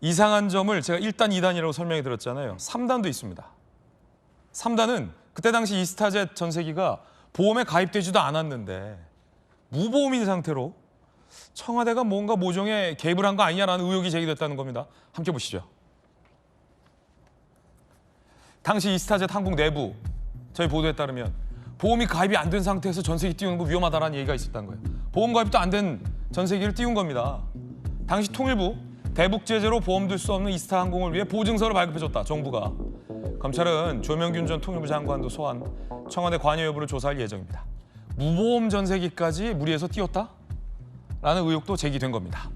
이상한 점을 제가 1단, 2단이라고 설명해 드렸잖아요. 3단도 있습니다. 3단은 그때 당시 이스타젯 전세기가 보험에 가입되지도 않았는데 무보험인 상태로 청와대가 뭔가 모종의 개입을 한 거 아니냐라는 의혹이 제기됐다는 겁니다. 함께 보시죠. 당시 이스타젯 항공 내부 저희 보도에 따르면 보험이 가입이 안 된 상태에서 전세기 띄우는 거 위험하다라는 얘기가 있었다는 거예요. 보험 가입도 안 된 전세기를 띄운 겁니다. 당시 통일부 대북 제재로 보험 들 수 없는 이스타 항공을 위해 보증서를 발급해줬다. 정부가. 검찰은 조명균 전 통일부 장관도 소환, 청와대 관여 여부를 조사할 예정입니다. 무보험 전세기까지 무리해서 띄웠다? 라는 의혹도 제기된 겁니다.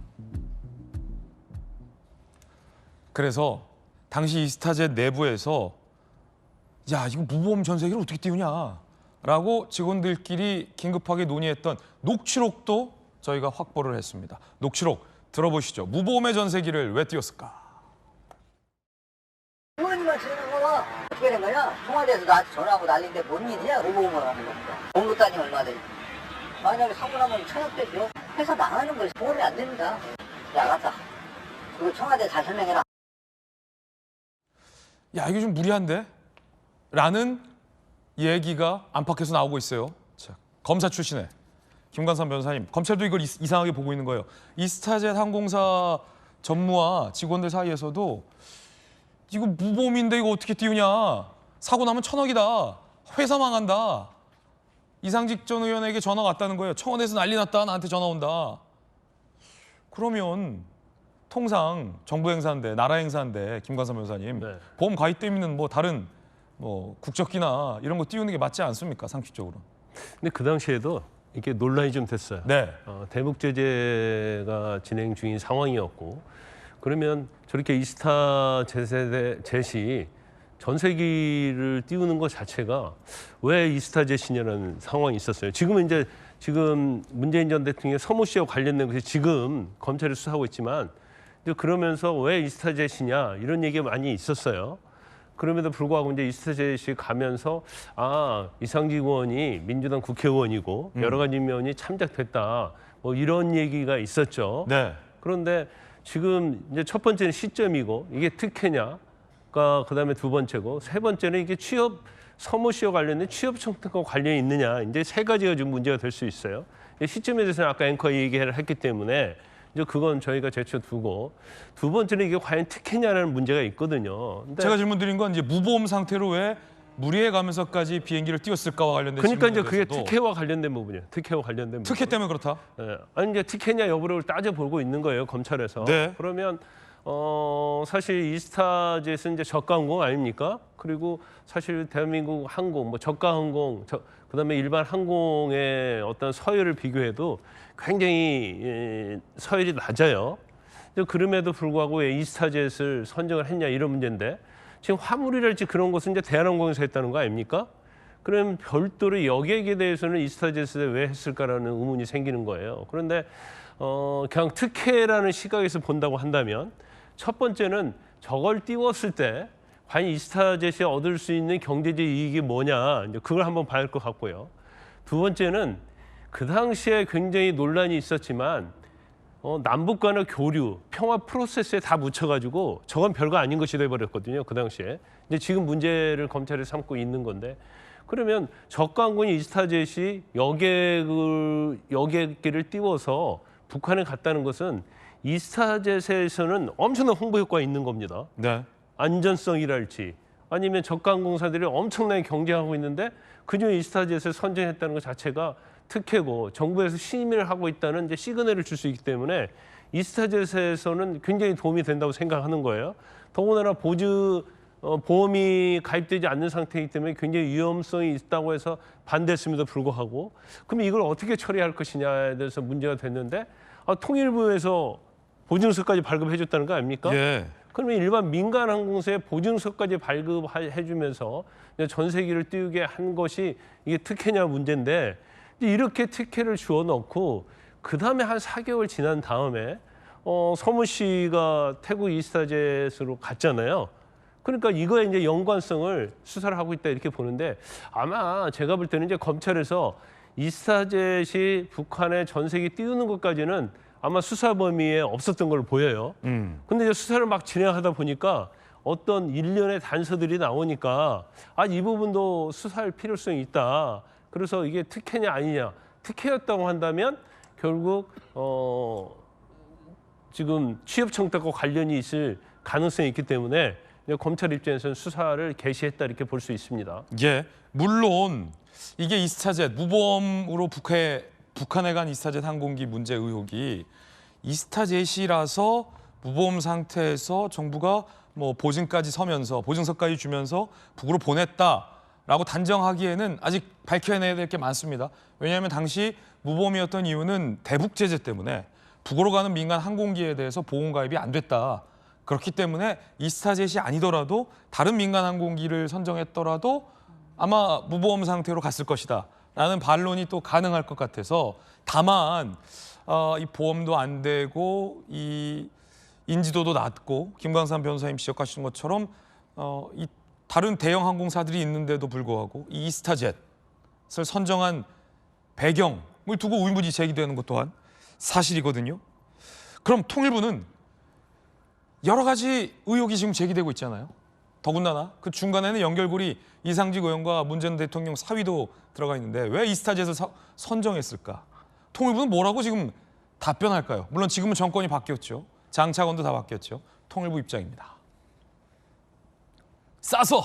그래서 당시 이스타젯 내부에서 야, 이거 무보험 전세기를 어떻게 띄우냐? 라고 직원들끼리 긴급하게 논의했던 녹취록도 저희가 확보를 했습니다. 녹취록 들어보시죠. 무보험의 전세기를 왜 띄웠을까? 의원님만 지는 거가 어떻게 된 거냐? 청와대에서 나한테 전화하고 난리인데 뭔 일이냐? 무보험을 하는 겁니다. 보험료 단위 얼마 되니? 만약에 사고 나면 1,000억대죠? 회사 망하는 거예요. 보험이 안 됩니다. 야, 갔다. 그거 청와대 잘 설명해라. 야, 이게 좀 무리한데? 라는 얘기가 안팎에서 나오고 있어요. 자, 검사 출신의 김관삼 변호사님, 검찰도 이걸 이상하게 보고 있는 거예요. 이스타젯 항공사 전무와 직원들 사이에서도 이거 무보험인데 이거 어떻게 띄우냐? 사고 나면 1,000억이다. 회사 망한다. 이상직 전 의원에게 전화가 왔다는 거예요. 청와대에서 난리 났다. 나한테 전화 온다. 그러면 통상 정부 행사인데, 나라 행사인데, 김관삼 변호사님, 네. 보험 가입 때문에는 뭐 다른 국적기나 이런 거 띄우는 게 맞지 않습니까? 상식적으로. 근데 그 당시에도 이게 논란이 좀 됐어요. 네. 대북 제재가 진행 중인 상황이었고, 그러면 저렇게 이스타 젯이 전세기를 띄우는 것 자체가 왜 이스타 젯이냐는 상황이 있었어요. 지금 문재인 전 대통령의 서모 씨와 관련된 것이 지금 검찰이 수사하고 있지만, 이제 그러면서 왜 이스타 젯이냐 이런 얘기가 많이 있었어요. 그럼에도 불구하고 이제 이스타젯이 가면서 이상직 의원이 민주당 국회의원이고 여러 가지 면이 참작됐다. 뭐 이런 얘기가 있었죠. 네. 그런데 지금 이제 첫 번째는 시점이고 이게 특혜냐가 그다음에 두 번째고 세 번째는 이게 취업 서모 씨와 관련된 취업 청탁과 관련이 있느냐. 이제 세 가지가 좀 문제가 될 수 있어요. 시점에 대해서는 아까 앵커 얘기를 했기 때문에 이제 그건 저희가 제쳐두고 두 번째는 이게 과연 특혜냐라는 문제가 있거든요. 근데 제가 질문 드린 건 이제 무보험 상태로 왜 무리해 가면서까지 비행기를 띄웠을까와 관련된 그러니까 이제 질문에 그게 대해서도 특혜와 관련된 부분이에요. 특혜와 관련된 부분. 특혜 때문에 그렇다. 예. 아니 이제 특혜냐 여부를 따져보고 있는 거예요, 검찰에서. 네. 그러면 사실 이스타젯은 이제 저가 항공 아닙니까? 그리고 사실 대한민국 항공, 뭐 저가 항공, 그다음에 일반 항공의 어떤 서열을 비교해도 굉장히 서열이 낮아요. 그럼에도 불구하고 왜 이스타젯을 선정을 했냐 이런 문제인데 지금 화물이랄지 그런 것은 이제 대한항공에서 했다는 거 아닙니까? 그럼 별도로 여객에 대해서는 이스타젯을 왜 했을까라는 의문이 생기는 거예요. 그런데 그냥 특혜라는 시각에서 본다고 한다면 첫 번째는 저걸 띄웠을 때 과연 이스타젯이 얻을 수 있는 경제적 이익이 뭐냐 이제 그걸 한번 봐야 할 것 같고요. 두 번째는 그 당시에 굉장히 논란이 있었지만 남북 간의 교류, 평화 프로세스에 다 묻혀가지고 저건 별거 아닌 것이 돼버렸거든요. 그 당시에. 이제 지금 문제를 검찰이 삼고 있는 건데 그러면 저가 항공인 이스타젯이 여객기를 띄워서 북한에 갔다는 것은 이스타젯에서는 엄청난 홍보 효과가 있는 겁니다. 네. 안전성이랄지 아니면 저가 항공사들이 엄청나게 경쟁하고 있는데 그중에 이스타젯을 선정했다는 것 자체가 특혜고 정부에서 신임을 하고 있다는 이제 시그널을 줄 수 있기 때문에 이스타젯에서는 굉장히 도움이 된다고 생각하는 거예요. 더군다나 보험이 가입되지 않는 상태이기 때문에 굉장히 위험성이 있다고 해서 반대했음에도 불구하고 그럼 이걸 어떻게 처리할 것이냐에 대해서 문제가 됐는데 통일부에서 보증서까지 발급해 줬다는 거 아닙니까? 예. 그러면 일반 민간 항공사에 보증서까지 발급해 주면서 전세기를 띄우게 한 것이 이게 특혜냐 문제인데 이렇게 특혜를 주어 넣고 그다음에 한 4개월 지난 다음에 서무 씨가 태국 이스타젯으로 갔잖아요. 그러니까 이거에 이제 연관성을 수사를 하고 있다 이렇게 보는데 아마 제가 볼 때는 이제 검찰에서 이스타젯이 북한에 전세기 띄우는 것까지는 아마 수사 범위에 없었던 걸로 보여요. 근데 이제 수사를 막 진행하다 보니까 어떤 일련의 단서들이 나오니까 이 부분도 수사할 필요성이 있다. 그래서 이게 특혜냐 아니냐. 특혜였다고 한다면 결국 지금 취업 청탁과 관련이 있을 가능성이 있기 때문에 검찰 입장에서는 수사를 개시했다 이렇게 볼 수 있습니다. 예, 물론 이게 이스타젯 무보험으로 북한에 간 이스타젯 항공기 문제 의혹이 이스타젯이라서 무보험 상태에서 정부가 뭐 보증까지 서면서 보증서까지 주면서 북으로 보냈다라고 단정하기에는 아직 밝혀내야 될 게 많습니다. 왜냐하면 당시 무보험이었던 이유는 대북 제재 때문에 북으로 가는 민간 항공기에 대해서 보험 가입이 안 됐다. 그렇기 때문에 이스타젯이 아니더라도 다른 민간 항공기를 선정했더라도 아마 무보험 상태로 갔을 것이다 라는 반론이 또 가능할 것 같아서 다만 이 보험도 안 되고 이 인지도도 낮고 김광삼 변호사님 지적하신 것처럼 이 다른 대형 항공사들이 있는데도 불구하고 이 이스타젯을 선정한 배경을 두고 의문이 제기되는 것 또한 사실이거든요. 그럼 통일부는 여러 가지 의혹이 지금 제기되고 있잖아요. 더군다나 그 중간에는 연결고리 이상직 의원과 문 전 대통령 사위도 들어가 있는데 왜 이스타젯을 선정했을까? 통일부는 뭐라고 지금 답변할까요? 물론 지금은 정권이 바뀌었죠. 장차관도 다 바뀌었죠. 통일부 입장입니다. 싸서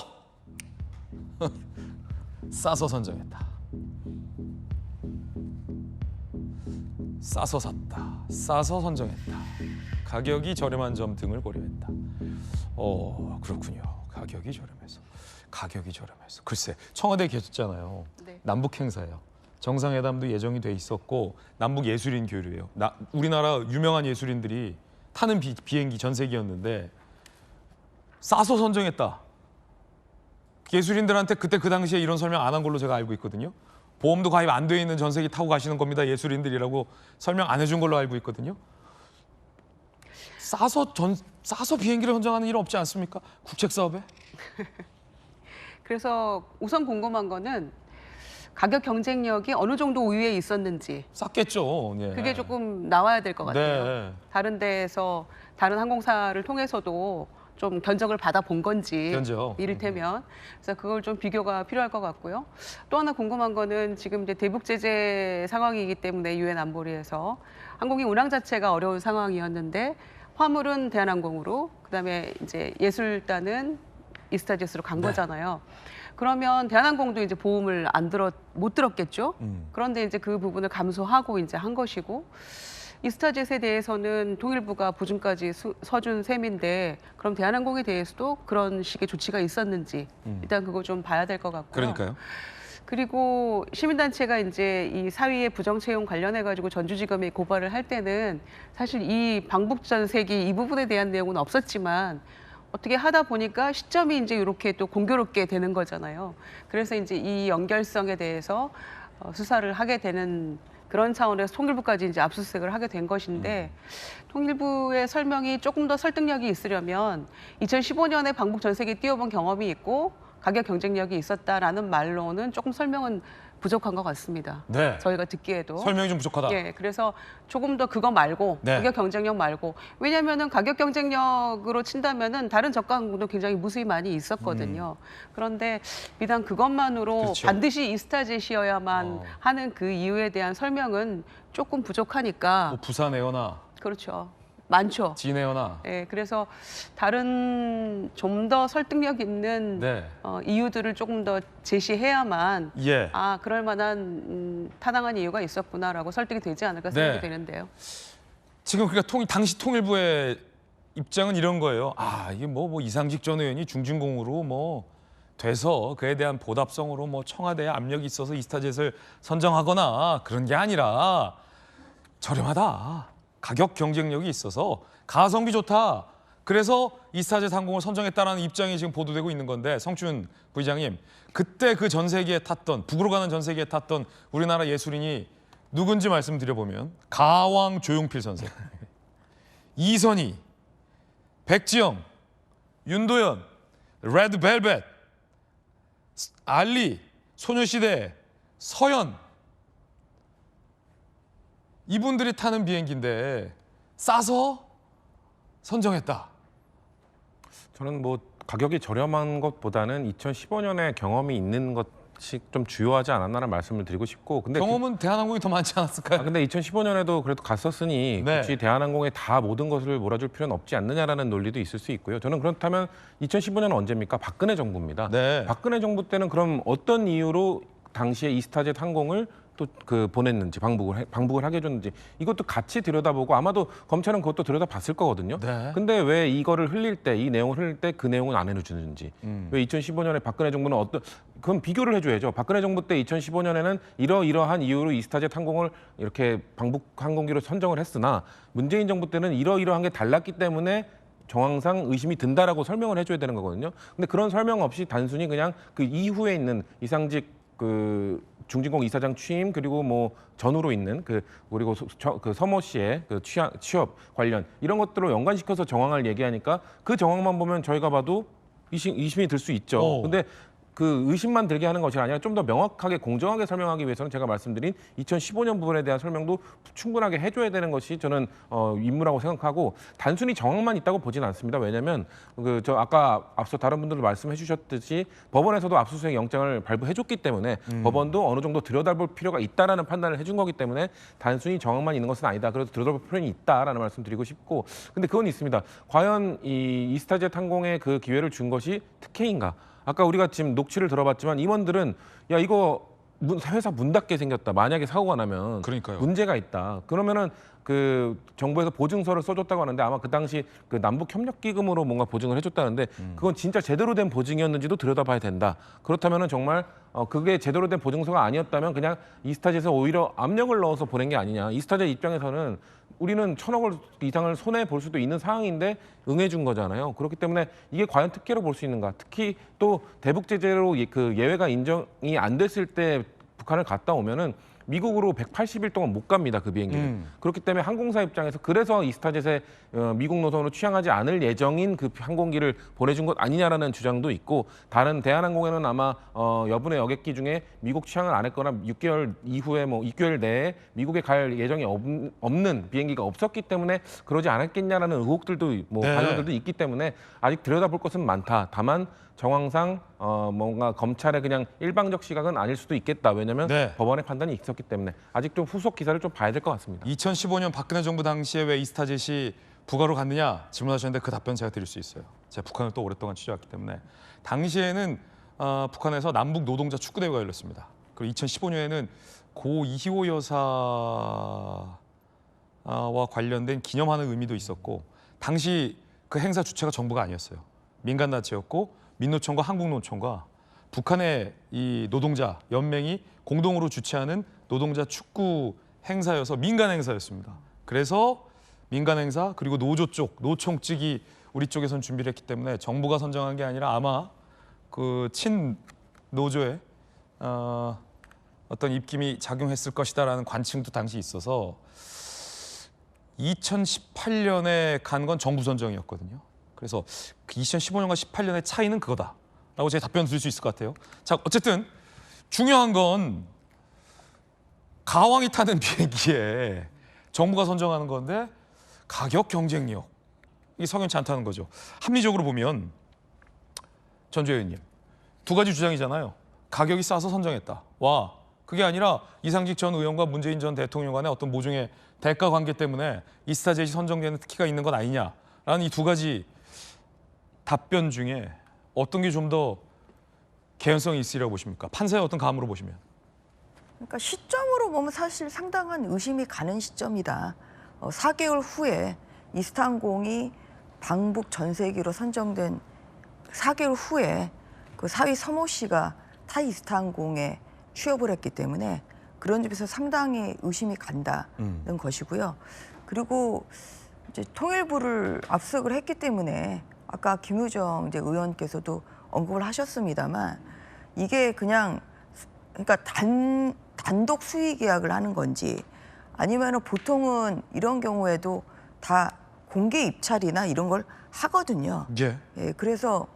싸서 선정했다. 싸서 샀다. 싸서 선정했다. 가격이 저렴한 점 등을 고려했다. 그렇군요. 가격이 저렴해서. 글쎄, 청와대에 계셨잖아요. 네. 남북 행사예요. 정상회담도 예정이 돼 있었고 남북 예술인 교류예요. 우리나라 유명한 예술인들이 타는 비행기 전세기였는데 싸서 선정했다. 예술인들한테 그때 그 당시에 이런 설명 안 한 걸로 제가 알고 있거든요. 보험도 가입 안 돼 있는 전세기 타고 가시는 겁니다. 예술인들이라고 설명 안 해준 걸로 알고 있거든요. 싸서 비행기를 선정하는 일 없지 않습니까? 국책 사업에? 그래서 우선 궁금한 거는 가격 경쟁력이 어느 정도 우위에 있었는지 쌌겠죠. 예. 그게 조금 나와야 될 것 같아요. 네. 다른 데에서 다른 항공사를 통해서도 좀 견적을 받아본 건지 견적. 이를테면 그래서 그걸 좀 비교가 필요할 것 같고요. 또 하나 궁금한 거는 지금 이제 대북 제재 상황이기 때문에 유엔 안보리에서 항공기 운항 자체가 어려운 상황이었는데 화물은 대한항공으로 그다음에 이제 예술단은 이스타젯으로 간 네. 거잖아요. 그러면 대한항공도 이제 보험을 못 들었겠죠. 그런데 이제 그 부분을 감수하고 이제 한 것이고 이스타젯에 대해서는 통일부가 보증까지 서준 셈인데 그럼 대한항공에 대해서도 그런 식의 조치가 있었는지 일단 그거 좀 봐야 될 것 같고요. 그러니까요. 그리고 시민단체가 이제 이 사위의 부정 채용 관련해 가지고 전주지검에 고발을 할 때는 사실 이 방북 전세기 이 부분에 대한 내용은 없었지만 어떻게 하다 보니까 시점이 이제 이렇게 또 공교롭게 되는 거잖아요. 그래서 이제 이 연결성에 대해서 수사를 하게 되는 그런 차원에서 통일부까지 이제 압수수색을 하게 된 것인데 통일부의 설명이 조금 더 설득력이 있으려면 2015년에 방북 전세기 뛰어본 경험이 있고 가격 경쟁력이 있었다라는 말로는 조금 설명은 부족한 것 같습니다. 네. 저희가 듣기에도. 설명이 좀 부족하다. 예, 그래서 조금 더 그거 말고 네. 가격 경쟁력 말고 왜냐하면은 가격 경쟁력으로 친다면은 다른 저가 항공도 굉장히 무수히 많이 있었거든요. 그런데 비단 그것만으로 그렇죠. 반드시 이스타젯이어야만 하는 그 이유에 대한 설명은 조금 부족하니까 뭐 부산 에어나 그렇죠. 많죠. 진 에어나. 예, 그래서 다른 좀 더 설득력 있는 네. 이유들을 조금 더 제시해야만 예. 그럴 만한 타당한 이유가 있었구나라고 설득이 되지 않을까 생각이 네. 되는데요. 지금 그러니까 당시 통일부의 입장은 이런 거예요. 이게 뭐 이상직 전 의원이 중진공으로 뭐 돼서 그에 대한 보답성으로 뭐 청와대에 압력이 있어서 이스타젯을 선정하거나 그런 게 아니라 저렴하다. 가격 경쟁력이 있어서 가성비 좋다. 그래서 이스타젯 항공을 선정했다라는 입장이 지금 보도되고 있는 건데 성춘 부의장님 그때 그 전 세계에 탔던 북으로 가는 전 세계에 탔던 우리나라 예술인이 누군지 말씀드려보면 가왕 조용필 선생, 이선희, 백지영, 윤도현, 레드벨벳, 알리, 소녀시대, 서현 이분들이 타는 비행기인데 싸서 선정했다. 저는 뭐 가격이 저렴한 것보다는 2015년에 경험이 있는 것이 좀 주요하지 않았나라는 말씀을 드리고 싶고, 근데 경험은 대한항공이 더 많지 않았을까요? 근데 2015년에도 그래도 갔었으니 네. 굳이 대한항공에 다 모든 것을 몰아줄 필요는 없지 않느냐라는 논리도 있을 수 있고요. 저는 그렇다면 2015년은 언제입니까? 박근혜 정부입니다. 네. 박근혜 정부 때는 그럼 어떤 이유로 당시에 이스타젯 항공을 또 그 보냈는지 방북을 하게 해줬는지 이것도 같이 들여다보고 아마도 검찰은 그것도 들여다봤을 거거든요. 네. 근데 왜 이거를 흘릴 때 이 내용을 흘릴 때 그 내용은 안 해주는지 왜 2015년에 박근혜 정부는 그건 비교를 해줘야죠. 박근혜 정부 때 2015년에는 이러이러한 이유로 이스타젯 항공을 이렇게 방북 항공기로 선정을 했으나 문재인 정부 때는 이러이러한 게 달랐기 때문에 정황상 의심이 든다라고 설명을 해줘야 되는 거거든요. 근데 그런 설명 없이 단순히 그냥 그 이후에 있는 이상직 그 중진공 이사장 취임 그리고 뭐 전후로 있는 그리고 그 서모 씨의 그 취업 관련 이런 것들로 연관시켜서 정황을 얘기하니까 그 정황만 보면 저희가 봐도 의심이 들 수 있죠. 근데 그 의심만 들게 하는 것이 아니라 좀 더 명확하게 공정하게 설명하기 위해서는 제가 말씀드린 2015년 부분에 대한 설명도 충분하게 해줘야 되는 것이 저는 임무라고 생각하고 단순히 정황만 있다고 보지는 않습니다. 왜냐하면 저 아까 앞서 다른 분들도 말씀해 주셨듯이 법원에서도 압수수색 영장을 발부해줬기 때문에 법원도 어느 정도 들여다볼 필요가 있다라는 판단을 해준 거기 때문에 단순히 정황만 있는 것은 아니다. 그래서 들여다볼 필요는 있다라는 말씀드리고 싶고 근데 그건 있습니다. 과연 이 이스타젯 항공에 그 기회를 준 것이 특혜인가? 아까 우리가 지금 녹취를 들어봤지만 임원들은 야 이거 회사 문 닫게 생겼다. 만약에 사고가 나면 그러니까요. 문제가 있다. 그러면은 그 정부에서 보증서를 써줬다고 하는데 아마 그 당시 그 남북 협력 기금으로 뭔가 보증을 해줬다는데 그건 진짜 제대로 된 보증이었는지도 들여다봐야 된다. 그렇다면은 정말 그게 제대로 된 보증서가 아니었다면 그냥 이스타젯에 오히려 압력을 넣어서 보낸 게 아니냐. 이스타젯 입장에서는 우리는 1,000억 이상을 손해 볼 수도 있는 상황인데 응해준 거잖아요. 그렇기 때문에 이게 과연 특혜로 볼 수 있는가? 특히 또 대북 제재로 그 예외가 인정이 안 됐을 때 북한을 갔다 오면은 미국으로 180일 동안 못 갑니다. 그 비행기를. 그렇기 때문에 항공사 입장에서 그래서 이스타젯에 미국 노선으로 취항하지 않을 예정인 그 항공기를 보내준 것 아니냐라는 주장도 있고 다른 대한항공에는 아마 여분의 여객기 중에 미국 취항을 안 했거나 6개월 이후에 뭐 6개월 내에 미국에 갈 예정이 없는 비행기가 없었기 때문에 그러지 않았겠냐라는 의혹들도 뭐 네. 반론들도 있기 때문에 아직 들여다볼 것은 많다. 다만 정황상 뭔가 검찰의 그냥 일방적 시각은 아닐 수도 있겠다. 왜냐하면 네. 법원의 판단이 있었기 때문에 아직 좀 후속 기사를 좀 봐야 될 것 같습니다. 2015년 박근혜 정부 당시에 왜 이스타젯이 북한으로 갔느냐 질문하셨는데 그 답변 제가 드릴 수 있어요. 제가 북한을 또 오랫동안 취재했기 때문에 당시에는 북한에서 남북 노동자 축구 대회가 열렸습니다. 그리고 2015년에는 고 이희호 여사와 관련된 기념하는 의미도 있었고 당시 그 행사 주체가 정부가 아니었어요. 민간단체였고 민노총과 한국노총과 북한의 이 노동자 연맹이 공동으로 주최하는 노동자 축구 행사여서 민간 행사였습니다. 그래서 민간 행사 그리고 노조 쪽 노총 측이 우리 쪽에선 준비를 했기 때문에 정부가 선정한 게 아니라 아마 그 친 노조의 어떤 입김이 작용했을 것이다라는 관측도 당시 있어서 2018년에 간 건 정부 선정이었거든요. 그래서 2015년과 18년의 차이는 그거다라고 제가 답변 드릴 수 있을 것 같아요. 자, 어쨌든 중요한 건 가왕이 타는 비행기에 정부가 선정하는 건데 가격 경쟁력 이게 석연치 않다는 거죠. 합리적으로 보면 전주 의원님 두 가지 주장이잖아요. 가격이 싸서 선정했다. 와 그게 아니라 이상직 전 의원과 문재인 전 대통령 간의 어떤 모종의 대가 관계 때문에 이스타젯이 선정되는 특혜가 있는 것 아니냐라는 이 두 가지 답변 중에 어떤 게 좀 더 개연성이 있으리라고 보십니까? 판사의 어떤 감으로 보시면. 그러니까 시점으로 보면 사실 상당한 의심이 가는 시점이다. 4개월 후에 이스타항공이 방북 전세기로 선정된 4개월 후에 그 사위 서모 씨가 타이 이스타항공에 취업을 했기 때문에 그런 점에서 상당히 의심이 간다는 것이고요. 그리고 이제 통일부를 압수수색을 했기 때문에 아까 김유정 이제 의원께서도 언급을 하셨습니다만 이게 그냥 그러니까 단독 수의 계약을 하는 건지 아니면은 보통은 이런 경우에도 다 공개 입찰이나 이런 걸 하거든요. 예. 예, 그래서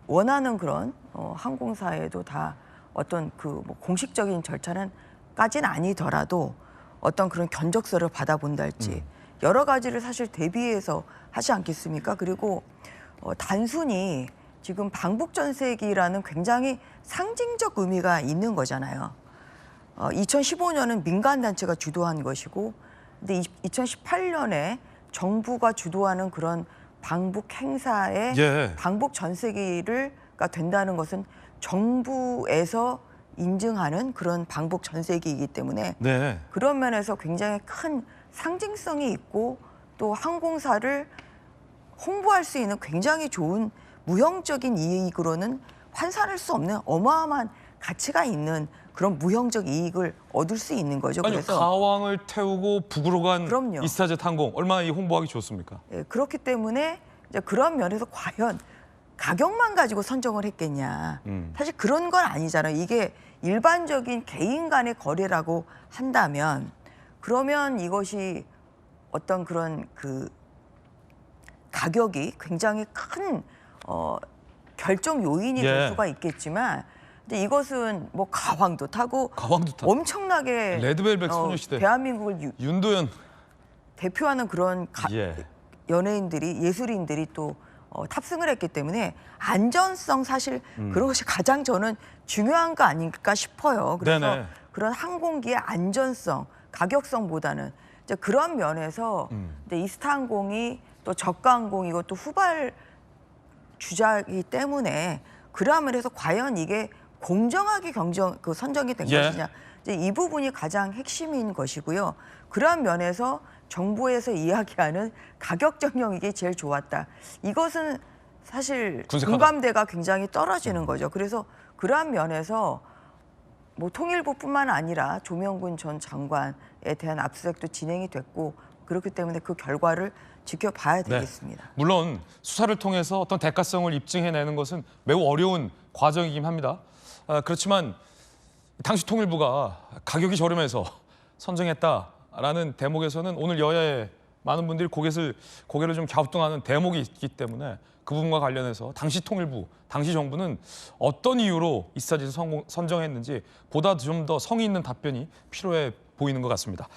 원하는 그런 항공사에도 다 어떤 그 뭐 공식적인 절차는 까지는 아니더라도 어떤 그런 견적서를 받아본달지 여러 가지를 사실 대비해서 하지 않겠습니까? 그리고 단순히 지금 방북전세기라는 굉장히 상징적 의미가 있는 거잖아요. 2015년은 민간단체가 주도한 것이고 근데 2018년에 정부가 주도하는 그런 방북 행사에 예. 방북 전세기가 된다는 것은 정부에서 인증하는 그런 방북 전세기이기 때문에 네. 그런 면에서 굉장히 큰 상징성이 있고 또 항공사를 홍보할 수 있는 굉장히 좋은 무형적인 이익으로는 환산할 수 없는 어마어마한 가치가 있는 그런 무형적 이익을 얻을 수 있는 거죠. 아니요, 그래서 가왕을 태우고 북으로 간 그럼요. 이스타젯 항공 얼마나 이 홍보하기 좋습니까? 예, 그렇기 때문에 이제 그런 면에서 과연 가격만 가지고 선정을 했겠냐. 사실 그런 건 아니잖아요. 이게 일반적인 개인 간의 거래라고 한다면 그러면 이것이 어떤 그런 그 가격이 굉장히 큰 결정 요인이 될 예. 수가 있겠지만 근데 이것은 뭐 가왕도 타고 가왕도 타. 엄청나게 레드벨벳 소녀시대. 대한민국을 윤도현. 대표하는 그런 예. 연예인들이 예술인들이 또 탑승을 했기 때문에 안전성 사실 그런 것이 가장 저는 중요한 거 아닐까 싶어요. 그래서 네네. 그런 항공기의 안전성, 가격성보다는 이제 그런 면에서 이제 이스타항공이 또 저가항공이고 또 후발 주자이기 때문에 그러한 면에서 과연 이게 공정하게 선정이 된 예. 것이냐 이제 이 부분이 가장 핵심인 것이고요. 그러한 면에서 정부에서 이야기하는 가격 정형이 제일 좋았다. 이것은 사실 군색하다. 공감대가 굉장히 떨어지는 거죠. 그래서 그러한 면에서 뭐 통일부뿐만 아니라 조명군 전 장관에 대한 압수수색도 진행이 됐고 그렇기 때문에 그 결과를 지켜봐야 되겠습니다. 네. 물론 수사를 통해서 어떤 대가성을 입증해내는 것은 매우 어려운 과정이긴 합니다. 그렇지만 당시 통일부가 가격이 저렴해서 선정했다라는 대목에서는 오늘 여야의 많은 분들이 고개를 좀 갸우뚱하는 대목이 있기 때문에 그 부분과 관련해서 당시 통일부, 당시 정부는 어떤 이유로 이스타젯을 선정했는지 보다 좀 더 성의 있는 답변이 필요해 보이는 것 같습니다.